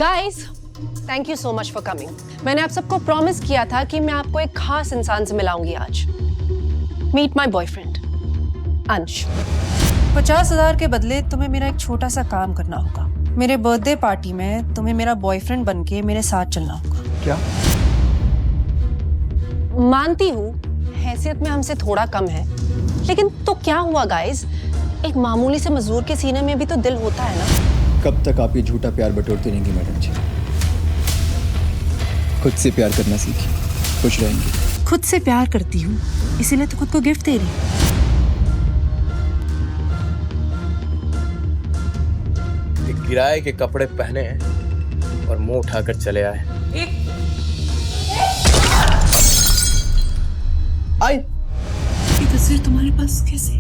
Guys, thank you so much for coming. मैंने आप सबको प्रॉमिस किया था कि मैं आपको एक खास इंसान से मिलाऊंगी आज। मीट माय बॉयफ्रेंड अंश। 50,000 के बदले तुम्हें मेरा एक छोटा सा काम करना होगा। मेरे बर्थडे पार्टी में तुम्हें मेरा बॉयफ्रेंड बनके मेरे साथ चलना होगा। क्या? मानती हूँ हैसियत में हमसे थोड़ा कम है, लेकिन तो क्या हुआ गाइस, एक मामूली से मजदूर के सीने में भी तो दिल होता है ना। कब तक आप ये झूठा प्यार बटोरती रहेंगी मैडम जी? खुद से प्यार करना सीखिए, खुश रहेंगी। खुद से प्यार करती हूँ, इसीलिए तो खुद को गिफ्ट दे रही हूँ। किराए के कपड़े पहने हैं और मुंह उठाकर चले आए। आई, ये तस्वीर तुम्हारे पास कैसे?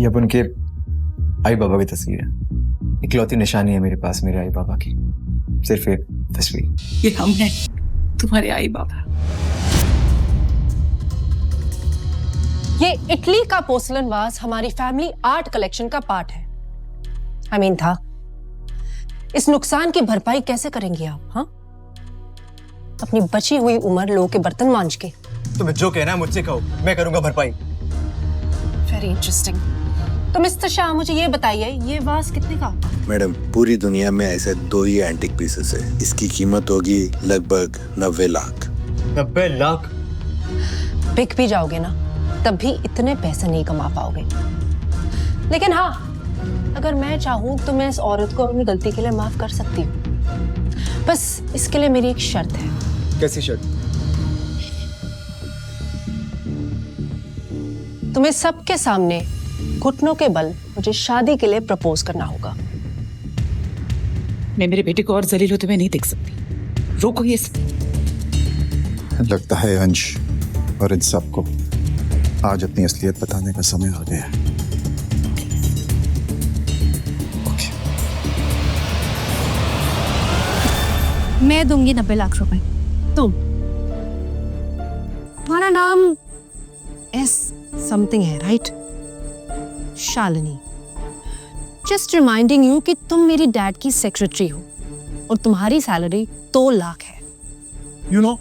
ये अब उनके आई बाबा की तस्वीर है। इकलौती निशानी है मेरे पास मेरे आई बाबा की, सिर्फ एक तस्वीर। ये हम हैं, तुम्हारे आई बाबा। ये इटली का पोर्सलन वाज हमारी फैमिली आर्ट कलेक्शन का पार्ट है। था इस नुकसान की भरपाई कैसे करेंगे आप? हाँ, अपनी बची हुई उम्र लोगों के बर्तन मांज के। तुम्हें जो कहना है मुझसे कहो, मैं करूंगा भरपाई। Very interesting. तो मिस्टर शाह, मुझे ये बताइए, ये वाज कितने का? मैडम, पूरी दुनिया में ऐसे 2 ही एंटिक पीसेस है। इसकी कीमत होगी लगभग 90 लाख। 90 लाख? बिक भी जाओगे ना, तब भी इतने पैसे नहीं कमा पाओगे। लेकिन हाँ, अगर मैं चाहूँ तो मैं इस औरत को अपनी गलती के लिए माफ कर सकती हूँ। बस इसके लिए मेरी एक शर्त है। कैसी शर्त? तुम्हें सबके सामने घुटनों के बल मुझे शादी के लिए प्रपोज करना होगा। मैं मेरे बेटे को और जलील होते हुए नहीं देख सकती। रोको ये सब। लगता है अंश और इन सबको आज अपनी असलियत बताने का समय आ गया है। मैं दूंगी 90 लाख रुपए। तुम, तुम्हारा नाम एस समथिंग है, right? Shalini. Just reminding you कि तुम मेरी डैड की सेक्रेटरी हो और तुम्हारी सैलरी 2 लाख है। You know,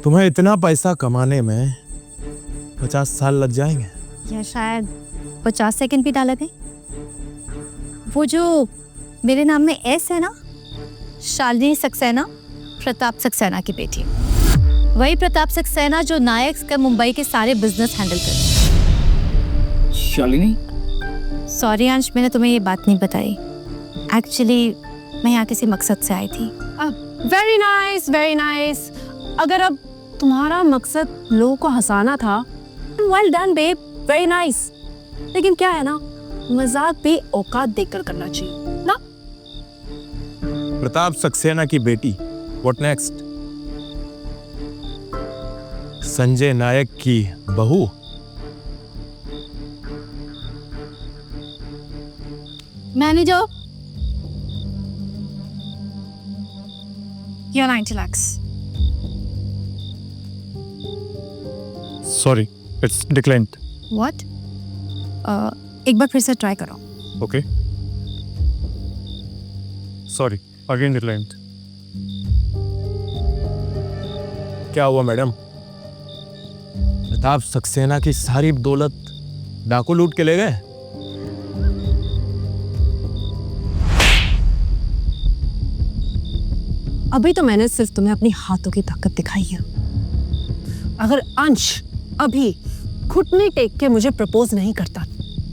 तुम्हें इतना पैसा कमाने में 50 साल लग जाएंगे। या शायद 50 सेकंड भी डाला गए। वो जो मेरे नाम में एस है ना, शालिनी सक्सेना, प्रताप सक्सेना की बेटी। वही प्रताप सक्सेना जो नायक का मुंबई के सारे बिजनेस हैंडल करते। शालिनी? सॉरी अंश, मैंने तुम्हें ये बात नहीं बताई। एक्चुअली मैं यहाँ किसी मकसद से आई थी। Very nice, very nice. अगर अब तुम्हारा मकसद लोगों को हंसाना था, well done babe, very nice. लेकिन क्या है ना, मजाक भी औकात देखकर करना चाहिए ना। प्रताप सक्सेना की बेटी, व्हाट नेक्स्ट? संजय नायक की बहू? मैनेजर, ये 90 lakhs। Sorry, it's declined. What? एक बार फिर से ट्राई करो। Okay, sorry, again declined. क्या हुआ मैडम? प्रताप सक्सेना की सारी दौलत डाकू लूट के ले गए? अभी तो मैंने सिर्फ तुम्हें अपनी हाथों की ताकत दिखाई है। अगर अंश अभी घुटने टेक के मुझे प्रपोज नहीं करता,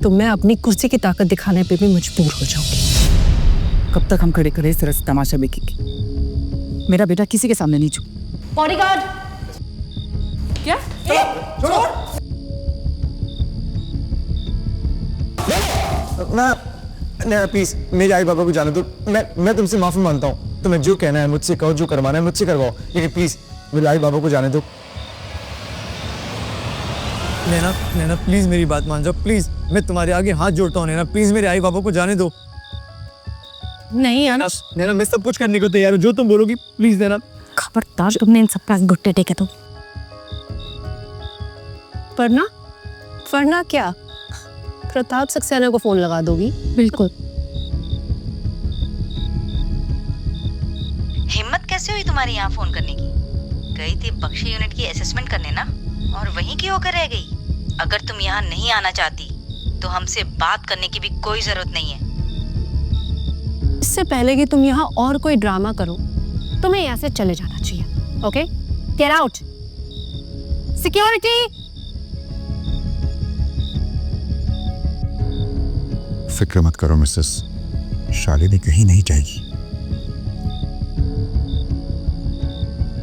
तो मैं अपनी कुर्सी की ताकत दिखाने पे भी मजबूर हो जाऊंगी। कब तक हम खड़े खड़े इस तरह से तमाशा देखेंगे? मेरा बेटा किसी के सामने नहीं झुक। बॉडीगार्ड! क्या? ना प्लीज, मेरे आई बाबा को जाने दो। मैं तुमसे माफी मांगता हूँ। तुम्हें जो कहना है मुझसे कहो, जो करवाना है मुझसे करवाओ, लेकिन प्लीज मेरे आई बाबा को जाने दो। नैना, नैना प्लीज मेरी बात मान जाओ, प्लीज। मैं तुम्हारे आगे हाथ जोड़ता हूँ नैना, प्लीज मेरे आई बाबा को जाने दो। नहीं यार, नैना मैं सब कुछ करने को तैयार हूँ, जो तुम बोलोगी, प्लीज नैना। खबरदार, तुमने इन सबका घुट्टे टेके तो। वरना क्या? प्रताप सक्सेना को फोन लगा दोगी? बिल्कुल। तुम्हारे यहाँ फोन करने की? गई थी बख्शी यूनिट की असेसमेंट करने ना, और वहीं की होकर रह गई। अगर तुम यहाँ नहीं आना चाहती तो हमसे बात करने की भी कोई जरूरत नहीं है। इससे पहले कि तुम यहाँ और कोई ड्रामा करो, तुम्हें यहाँ से चले जाना चाहिए। Okay, get out. सिक्योरिटी। फिक्र मत करो मिसेस, शालिनी कहीं नहीं जाएगी।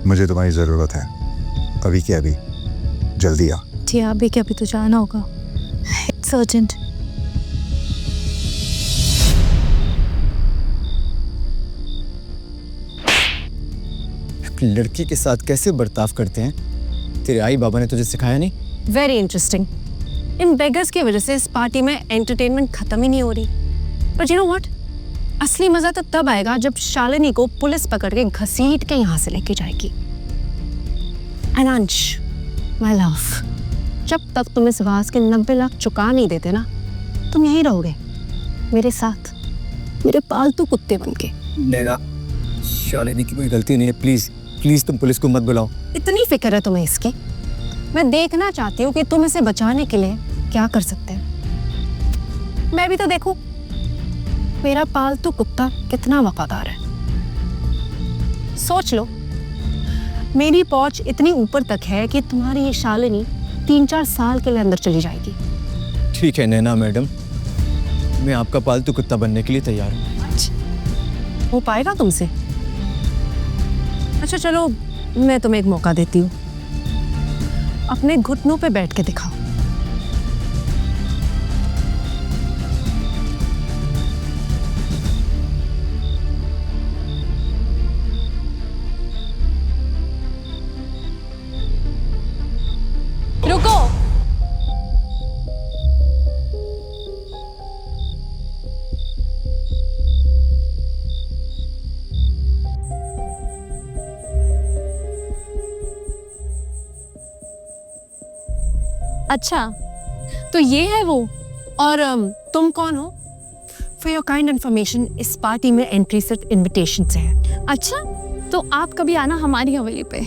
मुझे तुम्हारी जरूरत है, अभी के अभी। जल्दी आ। जी अभी क्या, अभी तो जाना होगा, इट्स अर्जेंट। लड़की के साथ कैसे बर्ताव करते हैं, तेरे आई बाबा ने तुझे सिखाया नहीं? Very interesting. इन बेगर्स की वजह से इस पार्टी में एंटरटेनमेंट खत्म ही नहीं हो रही। बट यू नो व्हाट, असली मजा तो तब आएगा जब शालिनी को पुलिस पकड़ के घसीट के यहाँ से लेके जाएगी। एंड अंश, माय लव, जब तक तुम इस वास के 90 लाख चुका नहीं देते ना, तुम यहीं रहोगे मेरे साथ, मेरे पालतू कुत्ते बन के। नैना, शालिनी की कोई गलती नहीं है, प्लीज प्लीज तुम पुलिस को मत बुलाओ। इतनी फिक्र है तुम्हें इसकी? मैं देखना चाहती हूँ कि तुम इसे बचाने के लिए क्या कर सकते हैं। मैं भी तो देखूं मेरा पालतू कुत्ता कितना वफादार है। सोच लो, मेरी पहुंच इतनी ऊपर तक है कि तुम्हारी ये शालिनी 3-4 साल के लिए अंदर चली जाएगी। ठीक है नैना मैडम, मैं आपका पालतू कुत्ता बनने के लिए तैयार हूँ। हो पाएगा तुमसे? अच्छा चलो, मैं तुम्हें एक मौका देती हूँ, अपने घुटनों पे बैठ के दिखाओ। रुको। अच्छा, तो ये है वो। और तुम कौन हो? फॉर योर काइंड इन्फॉर्मेशन, इस पार्टी में एंट्री सिर्फ इनविटेशन से है। अच्छा, तो आप कभी आना हमारी हवेली पे,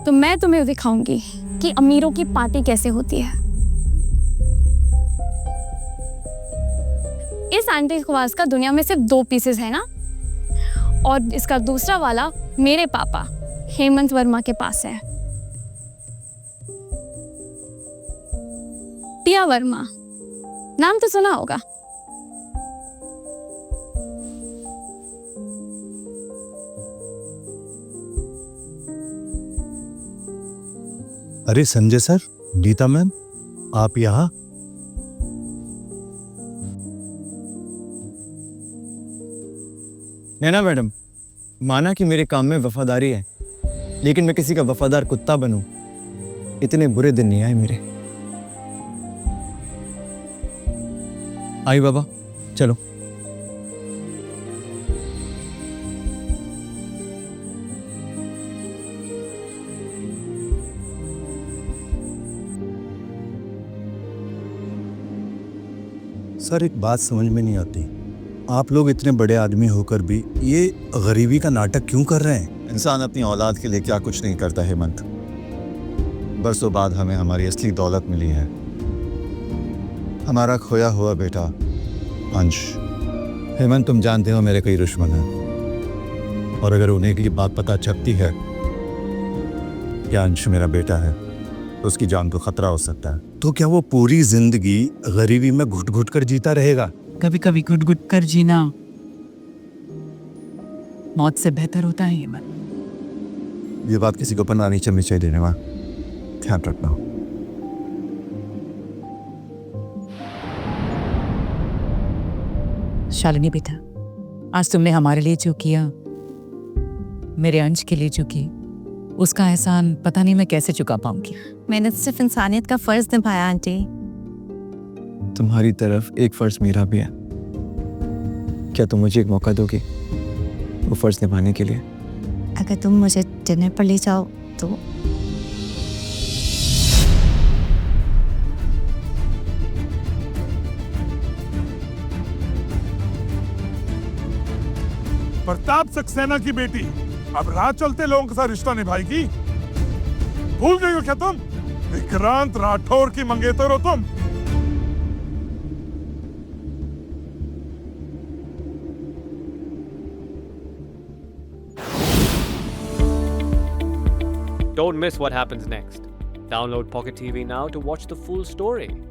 तो मैं तुम्हें दिखाऊंगी कि अमीरों की पार्टी कैसे होती है। इस एंटीक वाज का दुनिया में सिर्फ 2 पीसेस है ना, और इसका दूसरा वाला मेरे पापा हेमंत वर्मा के पास है। टिया वर्मा, नाम तो सुना होगा। अरे संजय सर, गीता मैम, आप यहाँ? नैना मैडम, माना कि मेरे काम में वफादारी है, लेकिन मैं किसी का वफादार कुत्ता बनूं, इतने बुरे दिन नहीं आए मेरे। आई बाबा, चलो। सर एक बात समझ में नहीं आती, आप लोग इतने बड़े आदमी होकर भी ये गरीबी का नाटक क्यों कर रहे हैं? इंसान अपनी औलाद के लिए क्या कुछ नहीं करता हेमंत। बरसों बाद हमें हमारी असली दौलत मिली है, हमारा खोया हुआ बेटा अंश। हेमंत, तुम जानते हो मेरे कई दुश्मन हैं, और अगर उन्हें की बात पता चलती है कि अंश मेरा बेटा है तो उसकी जान को खतरा हो सकता है। तो क्या वो पूरी जिंदगी गरीबी में घुट घुट कर जीता रहेगा? कभी कभी घुट घुट कर जीना मौत से बेहतर होता है हेमंत। ये बात किसी को पन्ना नहीं चलनी चाहिए, देने वाला ध्यान रखना। शालिनी बेटा, आज तुमने हमारे लिए जो किया, मेरे अंश के लिए जो की, उसका एहसान पता नहीं मैं कैसे चुका पाऊंगी। मैंने सिर्फ इंसानियत का फर्ज निभाया आंटी। तुम्हारी तरफ एक फर्ज मेरा भी है, क्या तुम मुझे एक मौका दोगे वो फर्ज निभाने के लिए? अगर तुम मुझे डिनर पर ले जाओ तो। प्रताप सक्सेना की बेटी अब राह चलते लोगों के साथ रिश्ता निभाएगी? भूल गई हो क्या तुम? विक्रांत राठौर की मंगेतर हो तुम। Don't miss what happens next. Download Pocket TV now to watch the full story.